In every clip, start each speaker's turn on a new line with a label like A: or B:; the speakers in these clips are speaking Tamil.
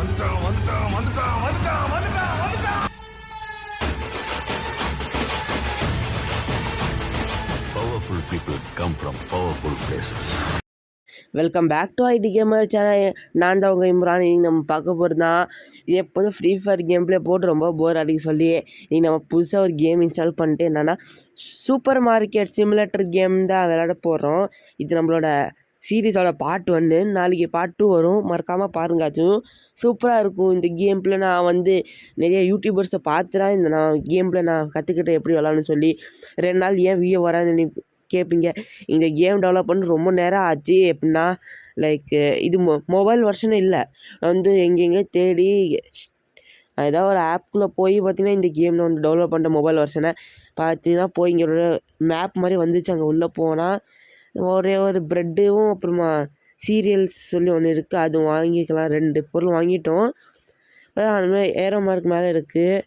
A: Powerful people come from powerful places.
B: Welcome back to IT gamer channel. நான் தான் உங்கள் இம்ரான். இன்றைக்கி நம்ம பார்க்க போகிறது தான் இது எப்போதும் ஃப்ரீ ஃபயர் கேம் ப்ளே போட்டு ரொம்ப போர் அடிக்க சொல்லி இன்றைக்கி நம்ம புதுசாக ஒரு கேம் இன்ஸ்டால் பண்ணிட்டு என்னென்னா சூப்பர் மார்க்கெட் சிமுலேட்டர் கேம் தான் விளையாட போகிறோம். இது நம்மளோட சீரீஸோட பார்ட் 1. நாளைக்கு பார்ட் 2 வரும், மறக்காமல் பாருங்காச்சும். சூப்பராக இருக்கும் இந்த கேம் ப்ளே. நான் வந்து நிறைய யூடியூபர்ஸை பார்த்துதான் இந்த கேம் ப்ளே நான் கற்றுக்கிட்டேன் எப்படி விளாட்ணுன்னு சொல்லி. 2 நாள் ஏன் வீடியோ வராதுன்னு கேட்பீங்க. இந்த கேம் டெவலப் பண்ணி ரொம்ப நேரம் ஆச்சு. எப்படின்னா லைக் இது மொபைல் வெர்ஷன் இல்லை, வந்து எங்கெங்கே தேடி ஏதாவது ஒரு ஆப்குள்ளே போய் பார்த்தீங்கன்னா இந்த கேமில் வந்து டெவலப் பண்ணுற மொபைல் வெர்ஷனை பார்த்தீங்கன்னா போய் இங்கே ஒரு மேப் மாதிரி வந்துச்சு. அங்கே உள்ளே போனால் ஒரே ஒரு ப்ரெட்டும் அப்புறமா சீரியல்ஸ் சொல்லி ஒன்று இருக்குது, அது வாங்கிக்கலாம். 2 பொருள் வாங்கிட்டோம். அதுமாதிரி ஏரோ மார்க் மேலே இருக்குது,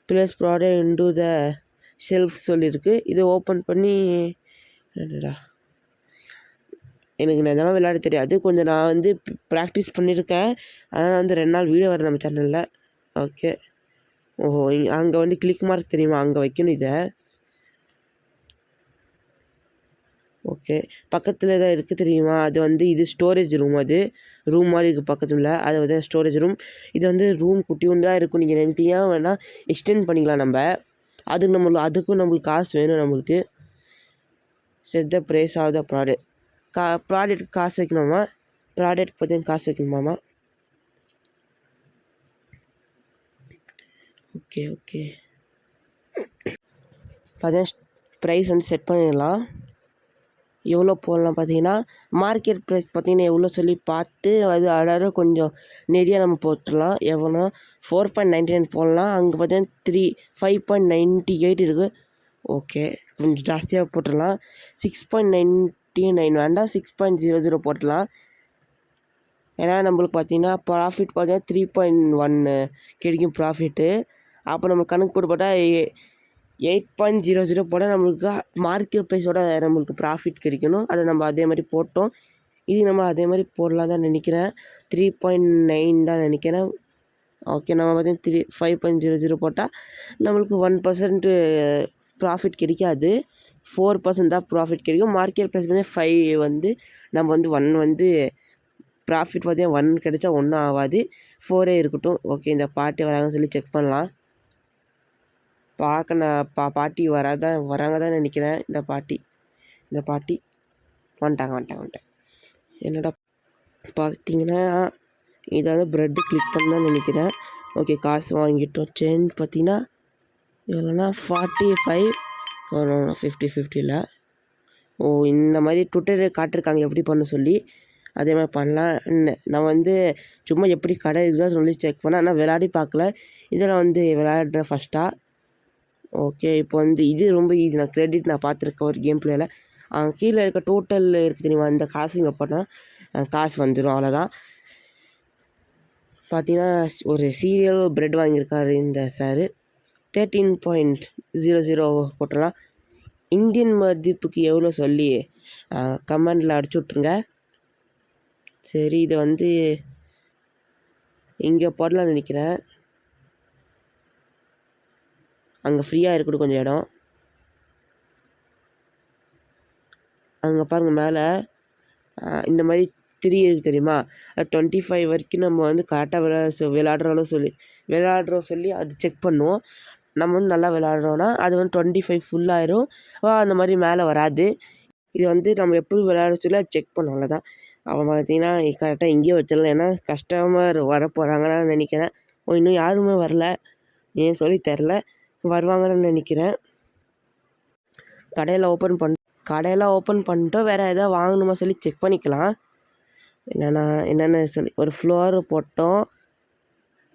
B: plus product into the shelf சொல்லியிருக்கு. இதை ஓப்பன் பண்ணி எனக்கு நிஜமாக விளையாட தெரியாது. கொஞ்சம் நான் வந்து ப்ராக்டிஸ் பண்ணியிருக்கேன், அதனால் வந்து 2 நாள் வீடியோ வரும் நம்ம சேனலில். ஓகே. ஓஹோ, அங்கே வந்து கிளிக் மார்க் தெரியுமா, அங்கே வைக்கணும் இதை. ஓகே, பக்கத்தில் தான் இருக்குது தெரியுமா, அது வந்து இது ஸ்டோரேஜ் ரூம். அது ரூம் மாதிரி இருக்குது பக்கத்தில், அது வந்து ஸ்டோரேஜ் ரூம். இது வந்து ரூம் குட்டி உண்டாக இருக்கும். நீங்கள் நினைப்பீங்க வேணால் எக்ஸ்டெண்ட் பண்ணிக்கலாம் நம்ம. அதுக்கும் நம்மளுக்கு காசு வேணும். நம்மளுக்கு set the price of the product. Product காசு வைக்கணுமா, ப்ராடக்ட் பார்த்தீங்கன்னா காசு வைக்கணுமாமா. ஓகே ஓகே, பார்த்தீங்கன்னா ப்ரைஸ் வந்து செட் பண்ணிடலாம். எவ்வளோ போடலாம் பார்த்தீங்கன்னா மார்க்கெட் ப்ரைஸ் பார்த்தீங்கன்னா எவ்வளோ சொல்லி பார்த்து அது அதாவது கொஞ்சம் நிறைய நம்ம போட்டுடலாம். எவ்வளோ 4.99 போடலாம். அங்கே பார்த்தீங்கன்னா 5.98 இருக்குது. ஓகே, கொஞ்சம் ஜாஸ்தியாக போட்டுடலாம். 6.99 வேண்டாம், 6.00 போட்டுடலாம். ஏன்னா நம்மளுக்கு பார்த்தீங்கன்னா ப்ராஃபிட் பார்த்தீங்கன்னா 3.1 கிடைக்கும் ப்ராஃபிட்டு. அப்போ நம்ம கணக்கு போட்டு போட்டால் 8.00 போட்டால் நம்மளுக்கு மார்க்கெட் ப்ரைஸோட நம்மளுக்கு ப்ராஃபிட் கிடைக்கணும். அதை நம்ம அதே மாதிரி போட்டோம். இது நம்ம அதே மாதிரி போடலாம் தான் நினைக்கிறேன். 3.9 தான் நினைக்கிறேன். ஓகே, நம்ம பார்த்தீங்கன்னா 5.00 போட்டால் நம்மளுக்கு 1% ப்ராஃபிட் கிடைக்காது, 4% தான் ப்ராஃபிட் கிடைக்கும். மார்க்கெட் ப்ரைஸ் வந்து 5 வந்து நம்ம வந்து 1 வந்து ப்ராஃபிட் பார்த்தீங்கன்னா 1 கிடைச்சா ஒன்றும் ஆகாது, 4 இருக்கட்டும். ஓகே, இந்த பாட்டி வராங்கன்னு சொல்லி செக் பண்ணலாம். பார்க்க நான் பாட்டி வராங்க தான் நினைக்கிறேன். இந்த பாட்டி வந்துட்டாங்க. என்னடா பார்த்தீங்கன்னா இதை வந்து ப்ரெட்டு கிளிக் பண்ணான்னு நினைக்கிறேன். ஓகே, காசு வாங்கிட்டோம். சேஞ்ச் பார்த்தீங்கன்னா இல்லைன்னா 45 50 ஓ, இந்த மாதிரி ட்விட்டரில் காட்டிருக்காங்க எப்படி பண்ண சொல்லி. அதே மாதிரி பண்ணலாம். நான் வந்து சும்மா எப்படி கடை இருக்குதான் சொல்லி செக் பண்ணேன், ஆனால் விளையாடி பார்க்கல. இதில் வந்து விளையாடுறேன் ஃபஸ்ட்டாக. ஓகே, இப்போ வந்து இது ரொம்ப ஈஸி. நான் கிரெடிட் நான் பார்த்துருக்கேன் ஒரு கேம் பிளேயில். கீழே இருக்க டோட்டல் இருக்குது தெரியுமா, அந்த காசு இங்கே போட்டால் காசு வந்துடும், அவ்வளோதான். பார்த்தீங்கன்னா ஒரு சீரியல் ப்ரெட் வாங்கியிருக்காரு இந்த சாரு. 13.00 போட்டுடலாம். இந்தியன் மதிப்புக்கு எவ்வளோ சொல்லி கமெண்டில் அடிச்சு விட்ருங்க. சரி, இதை வந்து இங்கே போடலான்னு நினைக்கிறேன். அங்கே ஃப்ரீயாக இருக்கட்டும் கொஞ்சம் இடம். அங்கே பாருங்கள் மேலே இந்த மாதிரி 3 இருக்குது தெரியுமா, 25 வரைக்கும் நம்ம வந்து கரெக்டாக விளையாடுறோம் சொல்லி அது செக் பண்ணுவோம். நம்ம வந்து நல்லா விளையாடுறோன்னா அது வந்து 25 ஃபுல்லாயிரும். அந்த மாதிரி மேலே வராது. இது வந்து நம்ம எப்படி விளையாட சொல்லி செக் பண்ணோம், அவ்வளோதான். அவன் பார்த்தீங்கன்னா கரெக்டாக இங்கேயே வச்சிடலாம். ஏன்னா கஸ்டமர் வர போகிறாங்கன்னு நினைக்கிறேன். இன்னும் யாருமே வரல, ஏன் சொல்லி தெரில. வருவாங்கன்னு நினைக்கிறேன். கடையில் ஓப்பன் பண்ணிட்டு வேறு எதாவது வாங்கணுமா சொல்லி செக் பண்ணிக்கலாம். என்னென்ன சொல்லி ஒரு ஃப்ளோரு போட்டோம்.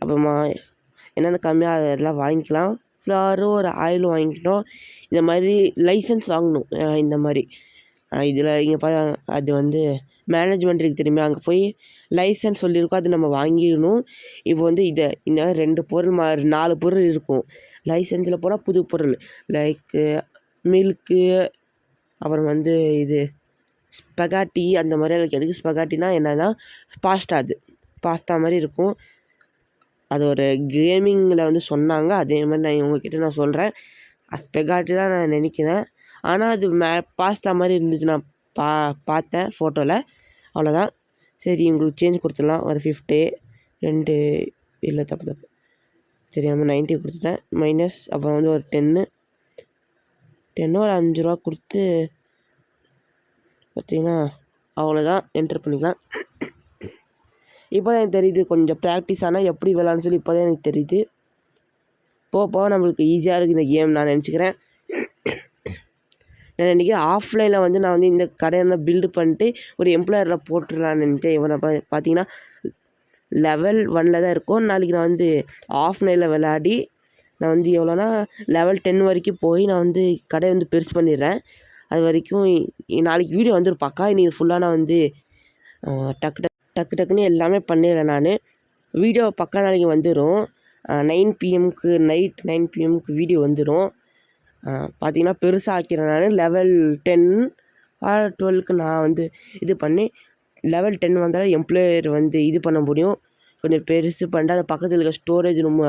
B: அப்புறமா என்னென்ன கம்மியாக அதெல்லாம் வாங்கிக்கலாம். ஃப்ளவரும் ஒரு ஆயிலும் வாங்கிக்கிட்டோம். இந்த மாதிரி லைசன்ஸ் வாங்கணும். இந்த மாதிரி இதில் இங்கே அது வந்து மேனேஜ்மெண்ட் இருக்குது தெரியுமா, அங்கே போய் லைசன்ஸ் சொல்லியிருக்கோம், அது நம்ம வாங்கிக்கணும். இப்போ வந்து இந்த 2 பொருள் 4 பொருள் இருக்கும். லைசன்ஸில் போனால் புது பொருள் லைக்கு மில்க்கு, அப்புறம் வந்து இது ஸ்பெகாட்டி அந்த மாதிரி எனக்கு எதுக்கு ஸ்பெகாட்டினா என்னன்னா பாஸ்தா மாதிரி இருக்கும். அது ஒரு கேமிங்கில் வந்து சொன்னாங்க. அதே மாதிரி நான் உங்ககிட்ட நான் சொல்கிறேன். ஸ்பெகாட்டி தான் நான் நினைக்கிறேன். ஆனால் அது பாஸ்தா மாதிரி இருந்துச்சு. நான் பார்த்தேன் ஃபோட்டோவில். அவ்வளோதான். சரி உங்களுக்கு சேஞ்ச் கொடுத்துடலாம். ஒரு 50 2 இல்லை தப்பு தெரியாமல் 90 கொடுத்துட்டேன். மைனஸ் அப்புறம் வந்து ஒரு 10 ஒரு 5 ரூபா கொடுத்து பார்த்தீங்கன்னா அவ்வளோதான். என்டர் பண்ணிக்கலாம். இப்போ தான் எனக்கு தெரியுது கொஞ்சம் ப்ராக்டிஸ் ஆனால் எப்படி விளாட்னு சொல்லி இப்போ தான் எனக்கு தெரியுது. போக நம்மளுக்கு ஈஸியாக இருக்குது இந்த கேம் நான் நினச்சிக்கிறேன். நான் நினைக்கிறேன் ஆஃப்லைனில் வந்து நான் வந்து இந்த கடையெல்லாம் பில்டு பண்ணிட்டு ஒரு எம்ப்ளாயரில் போட்டுடலான்னு நினச்சேன். இவனை பார்த்தீங்கன்னா லெவல் 1 தான் இருக்கும். நாளைக்கு நான் வந்து ஆஃப்லைனில் விளையாடி நான் வந்து எவ்வளோனா லெவல் 10 வரைக்கும் போய் நான் வந்து கடையை வந்து பெருசு பண்ணிடுறேன். அது வரைக்கும் நாளைக்கு வீடியோ வந்துருப்பாக்கா. இன்றைக்கி ஃபுல்லாக நான் வந்து டக்குன்னு எல்லாமே பண்ணிடுறேன். நான் வீடியோ பக்கா நாளைக்கு வந்துடும். 9 PM நைட் 9 PM வீடியோ வந்துடும். பார்த்திங்கன்னா பெருசாக ஆக்கிறேன். நான் லெவல் 10 ஆர் 12 நான் வந்து இது பண்ணி லெவல் 10 வந்தாலும் எம்ப்ளாயர் வந்து இது பண்ண முடியும். கொஞ்சம் பெருசு பண்ணிட்டு அது பக்கத்தில் இருக்க ஸ்டோரேஜ் ரூம்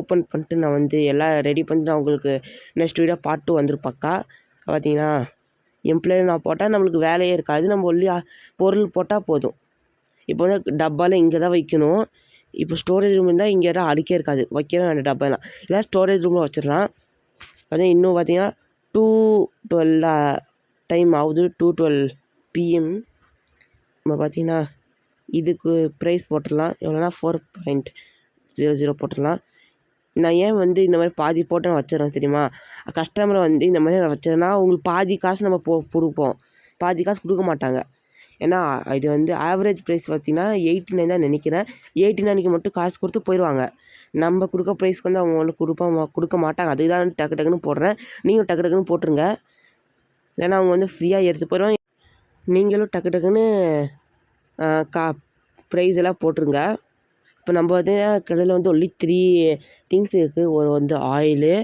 B: ஓப்பன் பண்ணிட்டு நான் வந்து எல்லாம் ரெடி பண்ணிட்டு நான் உங்களுக்கு நெக்ஸ்ட் வீடியோ பார்ட் 2 வந்துருப்பாக்கா. பார்த்திங்கன்னா எம்ப்ளாயர் நான் போட்டால் நம்மளுக்கு வேலையே இருக்காது. நம்ம ஒல்லி பொருள் போட்டால் போதும். இப்போ வந்து டப்பாவில் இங்கே தான் வைக்கணும். இப்போ ஸ்டோரேஜ் ரூம் இருந்தால் இங்கே தான் அடிக்கே இருக்காது. வைக்கவே வேண்டாம் டப்பாலாம். இல்லை ஸ்டோரேஜ் ரூமில் வச்சிடலாம். அதே இன்னும் பார்த்தீங்கன்னா 2:12 டைம் ஆகுது. 2:12 PM. நம்ம பார்த்தீங்கன்னா இதுக்கு ப்ரைஸ் போட்டுடலாம். எவ்வளோனா 4.00 போட்டுடலாம். நான் ஏன் வந்து இந்த மாதிரி பாதி போட்டு நான் வச்சிடறேன் தெரியுமா? கஸ்டமரை வந்து இந்த மாதிரி நான் வச்சிடறேன்னா உங்களுக்கு பாதி காசு நம்ம கொடுப்போம். பாதி காசு கொடுக்க மாட்டாங்க. ஏன்னா இது வந்து ஆவரேஜ் ப்ரைஸ் பார்த்திங்கன்னா 89 தான் நினைக்கிறேன். 89க்கு மட்டும் காசு கொடுத்து போயிடுவாங்க. நம்ம கொடுக்க ப்ரைஸ்க்கு வந்து அவங்க வந்து கொடுக்க மாட்டாங்க. அதுக்கு தான் டக்குன்னு போடுறேன். நீங்களும் டக்குன்னு போட்டுருங்க. இல்லைன்னா அவங்க வந்து ஃப்ரீயாக எடுத்து போயிடுவாங்க. நீங்களும் டக்குன்னு ப்ரைஸ் எல்லாம் போட்டுருங்க. இப்போ நம்ம பார்த்தீங்கன்னா கடையில் வந்து ஒன்லி 3 திங்ஸ் இருக்குது. ஒரு வந்து ஆயிலு,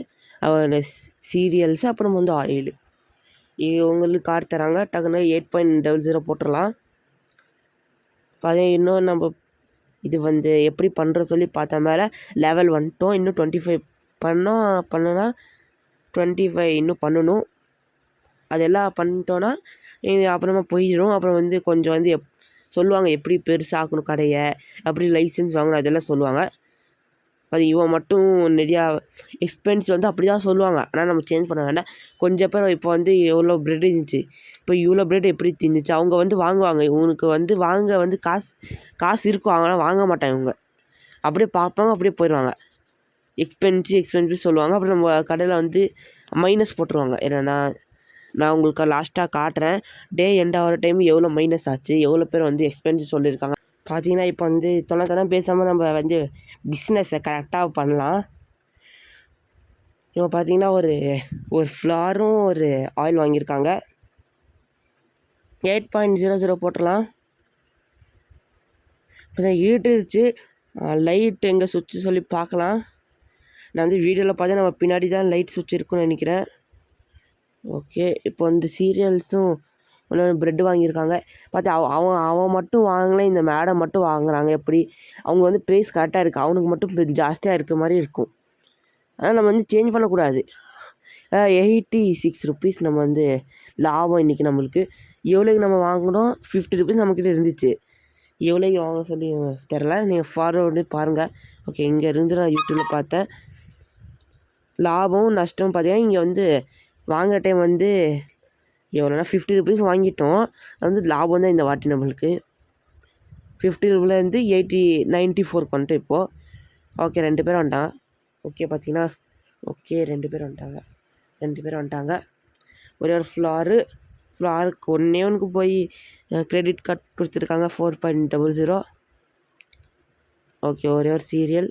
B: சீரியல்ஸு, அப்புறம் வந்து ஆயிலு. இவங்களுக்கு கார்டு தராங்க. டக்குன்னு 8.00 போட்டுடலாம். அதே இன்னும் நம்ம இது வந்து எப்படி பண்ணுற சொல்லி பார்த்த மேலே லெவல் வந்துட்டோம். இன்னும் 25 பண்ணோன்னா 25 இன்னும் பண்ணணும். அதெல்லாம் பண்ணிட்டோன்னா அப்புறமா போயிடும். அப்புறம் வந்து கொஞ்சம் வந்து சொல்லுவாங்க எப்படி பெருசாகணும் கடையை, எப்படி லைசன்ஸ் வாங்கணும் அதெல்லாம் சொல்லுவாங்க. அது இவன் மட்டும் நிறையா எக்ஸ்பென்ஸ் வந்து அப்படி தான் சொல்லுவாங்க. ஆனால் நம்ம சேஞ்ச் பண்ண வேண்டாம். கொஞ்சம் பேர் இப்போ வந்து எவ்வளோ ப்ரெட் இருந்துச்சு, இப்போ இவ்வளோ ப்ரெட் எப்படி தின்னுச்சு அவங்க வந்து வாங்குவாங்க. இவனுக்கு வந்து வாங்க வந்து காசு இருக்கும். அவங்களாம் வாங்க மாட்டாங்க. இவங்க அப்படியே பார்ப்பாங்க, அப்படியே போயிடுவாங்க. எக்ஸ்பென்சிவ் சொல்லுவாங்க. அப்புறம் நம்ம கடையில் வந்து மைனஸ் போட்டுருவாங்க. ஏன்னா நான் உங்களுக்கு லாஸ்ட்டாக காட்டுறேன். டே எண்ட் ஆகிற டைம் எவ்வளோ மைனஸ் ஆச்சு, எவ்வளோ பேர் வந்து எக்ஸ்பென்சிவ் சொல்லியிருக்காங்க. பார்த்தீங்கன்னா இப்போ வந்து தொலைத்தரம் பேசாமல் நம்ம வந்து பிஸ்னஸை கரெக்டாக பண்ணலாம். இப்போ பார்த்தீங்கன்னா ஒரு ஃப்ளாரும் ஒரு ஆயில் வாங்கியிருக்காங்க. 8.00 போட்டுடலாம். இப்போ இருட்டுச்சு. லைட் எங்கே சுவிட்சு சொல்லி பார்க்கலாம். நான் வந்து வீடியோவில் பார்த்தா நம்ம பின்னாடி தான் லைட் சுவிட்ச் இருக்குன்னு நினைக்கிறேன். ஓகே, இப்போ வந்து சீரியல்ஸும் ஒன்று ப்ரெட்டு வாங்கியிருக்காங்க. பார்த்து அவன் மட்டும் வாங்கலை, இந்த மேடம் மட்டும் வாங்குறாங்க. எப்படி அவங்க வந்து ப்ரைஸ் கரெக்டாக இருக்குது, அவனுக்கு மட்டும் ஜாஸ்தியாக இருக்க மாதிரி இருக்கும். ஆனால் நம்ம வந்து சேஞ்ச் பண்ணக்கூடாது. 86 ருபீஸ் நம்ம வந்து லாபம் இன்றைக்கி நம்மளுக்கு. எவ்வளோக்கு நம்ம வாங்கினோம்? 50 ருபீஸ் நம்மக்கிட்ட இருந்துச்சு. எவ்வளோக்கு வாங்க சொல்லி தெரில. நீங்கள் ஃபார்வர்டு பாருங்கள். ஓகே, இங்கே இருந்து நான் யூடியூப்பில் பார்த்தேன். லாபம் நஷ்டம் பார்த்தீங்கன்னா இங்கே வந்து வாங்குகிற டைம் வந்து எவ்வளோனா 50 ருபீஸ் வாங்கிட்டோம். அது வந்து லாபம் தான் இந்த வாட்டி நம்மளுக்கு. 50 ரூபாயிலேருந்து 94 வந்துட்டோம் இப்போது. ஓகே, 2 பேர் வந்துட்டாங்க. ஓகே பார்த்தீங்கன்னா ஓகே 2 பேர் வந்துட்டாங்க. ஒரே ஒரு ஃப்ளாருக்கு ஒன்றுக்கு போய் கிரெடிட் கார்டு கொடுத்துருக்காங்க 4.00. ஓகே, ஒரே ஒரு serial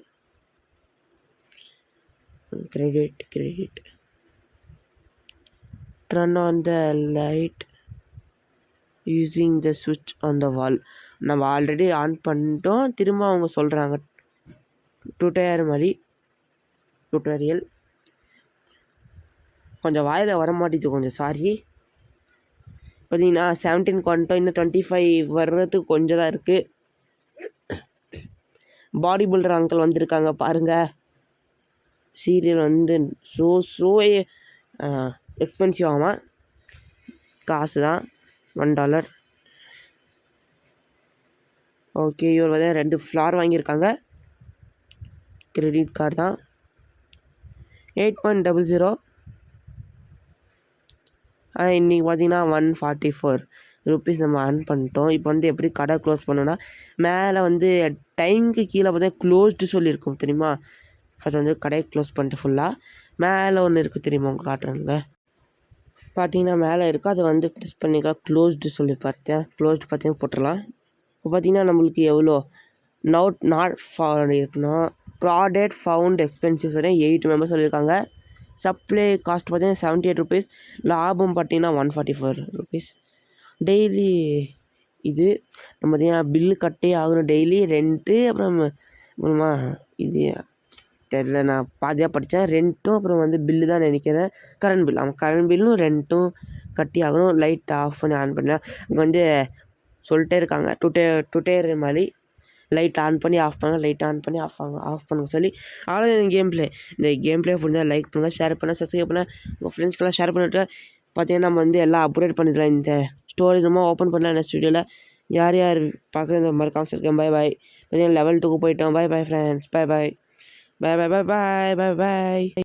B: credit turn on the light using the switch on the wall. நம்ம ஆல்ரெடி ஆன் பண்ணிட்டோம். திரும்ப அவங்க சொல்கிறாங்க டுட்டோரியல் கொஞ்சம் வாயில் வர மாட்டேது, கொஞ்சம் சாரி. பார்த்தீங்கன்னா 17 வந்துட்டோம். இன்னும் 25 வர்றதுக்கு கொஞ்சம் தான் இருக்குது. பாடி பில்டர் அங்கிள் வந்திருக்காங்க பாருங்கள். சீரியல் வந்து ஸோ எக்ஸ்பென்சிவ் ஆமாம், காசு தான் $1. ஓகே, இவர் வந்து 2 ஃப்ளார் வாங்கியிருக்காங்க. கிரெடிட் கார்டு தான் 8.00. இன்றைக்கி பார்த்தீங்கன்னா 144 ருபீஸ் நம்ம earn பண்ணிட்டோம். இப்போ வந்து எப்படி கடை க்ளோஸ் பண்ணோன்னா, மேலே வந்து டைமுக்கு கீழே பார்த்தா க்ளோஸ்டு சொல்லியிருக்கும் தெரியுமா. ஃபஸ்ட் வந்து கடையை க்ளோஸ் பண்ணிட்டு ஃபுல்லாக மேலே ஒன்று இருக்குது தெரியுமா, உங்கள் காட்டுறாங்க பார்த்தீங்கன்னா மேலே இருக்குது. அதை வந்து ப்ரெஸ் பண்ணிக்கா க்ளோஸ்டு சொல்லி பார்த்தேன். க்ளோஸ்டு பார்த்தீங்கன்னா போட்டுடலாம். இப்போ பார்த்தீங்கன்னா நம்மளுக்கு எவ்வளோ நாட் இருக்குன்னா ப்ராடக்ட் ஃபவுண்ட் எக்ஸ்பென்சிவ் 8 மெம்பர்ஸ் சொல்லியிருக்காங்க. சப்ளை காஸ்ட் பார்த்தீங்கன்னா 78 ருபீஸ். லாபம் பார்த்தீங்கன்னா 144 ருபீஸ். டெய்லி இது நம்ம பார்த்தீங்கன்னா பில்லு கட்டே ஆகணும். டெய்லி ரெண்ட்டு, அப்புறமா இது தெரில, நான் பாதியாக படித்தேன். ரெண்ட்டும் அப்புறம் வந்து பில்லு தான் நினைக்கிறேன். கரண்ட் பில், ஆமாம் கரண்ட் பில்லும் ரெண்ட்டும் கட்டி ஆகணும். லைட் ஆஃப் பண்ணி ஆன் பண்ணலாம். இங்கே வந்து சொல்லிட்டே இருக்காங்க டுட்டேர் மாதிரி லைட் ஆன் பண்ணி ஆஃப் பண்ணுங்கள், லைட் ஆன் பண்ணி ஆஃப் பண்ணுங்க சொல்லி. அவ்வளோ இந்த கேம் ப்ளே புரிஞ்சால் லைக் பண்ணுங்கள், ஷேர் பண்ணுங்கள், சப்ஸ்கிரைப் பண்ணுங்கள், உங்கள் ஃப்ரெண்ட்ஸ்க்கெல்லாம் ஷேர் பண்ணிவிட்டு பார்த்தீங்கன்னா நம்ம வந்து எல்லாம் அப்டேட் பண்ணிடலாம். இந்த ஸ்டோரி ரொம்ப ஓப்பன் பண்ணலாம் நெக்ஸ்ட் வீடியோவில். யார் யார் பார்க்குறது இந்த மாதிரி காமிச்சிருக்கேன். Bye bye. பார்த்தீங்கன்னா level 2க்கு போயிட்டோம். Bye bye friends. Bye bye. Bye bye bye bye bye bye.